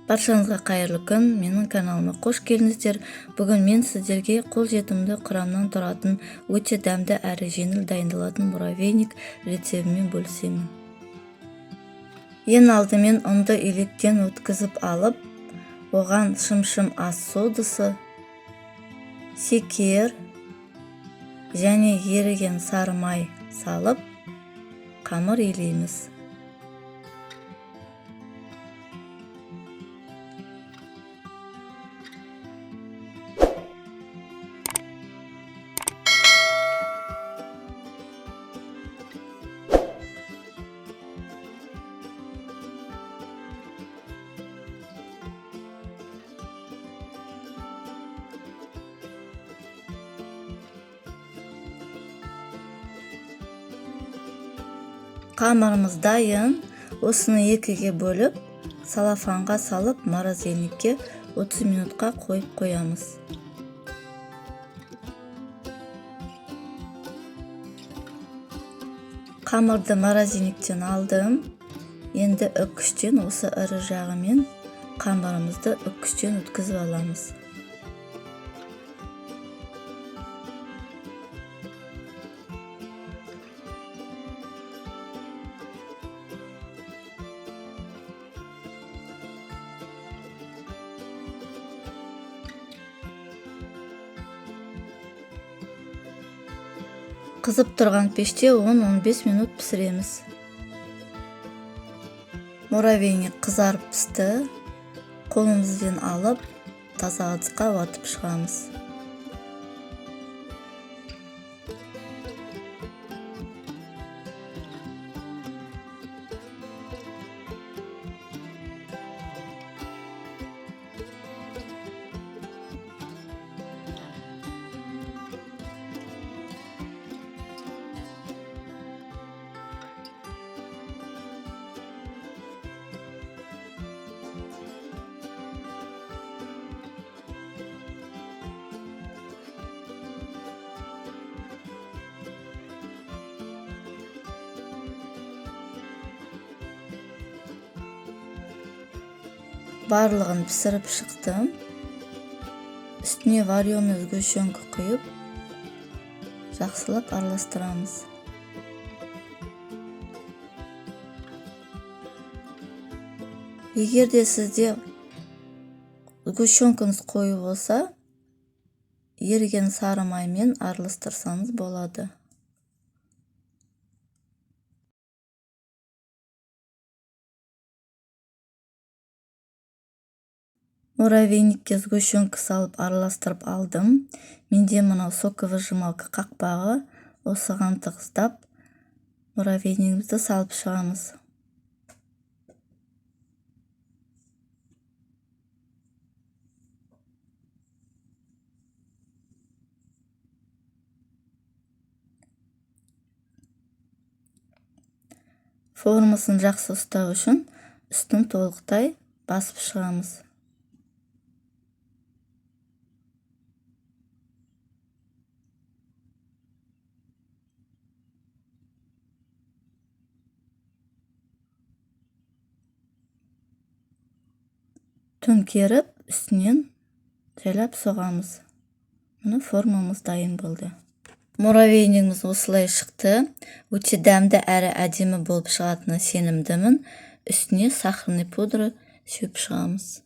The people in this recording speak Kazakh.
Баршаңызға қайырлы күн, менің каналыма қош келдіңіздер. Бүгін мен сіздерге қолжетімді құрамнан тұратын өте дәмді әрі жеңіл дайындалатын муравейник рецебімен бөлісемін. Ең алдымен ұнды електен өткізіп алып, оған шым-шым ас содасы, шекер және еріген сары май салып, қамыр илейміз. Қамырымыз дайын. Осыны екіге бөліп, салафанға салып, морозильникке 30 минутқа қойып қоямыз. Қамырды морозильниктен алдым. Енді үккіштен осы ірі жағымен қамырымызды үккіштен өткізіп аламыз. Қызып тұрған пеште 10-15 минут пісіреміз. Муравейник қызарып пісті. Қолымызбен алып, таза ыдысқа уатып шығамыз. Барлығын пісіріп шықтым. Үстіне вареный сгущенка құйып, жақсылап араластырамыз. Егер де сізде сгущенкаңыз қою болса, еріген сары маймен араластырсаңыз болады. Муравейникке сгущенка салып араластырып алдым. Менде мынау соковыжималка қақпағы, осыған тығыздап муравейнигімізді салып шығамыз. Формасын жақсы ұстау үшін үстін толықтай басып шығамыз. Төңкеріп, үстінен жайлап соғамыз. Мұны формамыз дайын болды. Муравейнигіміз осылай шықты. Өте дәмді әрі әдемі болып шығатынына сенімдімін. Үстіне сахарный пудра сеуіп шығамыз.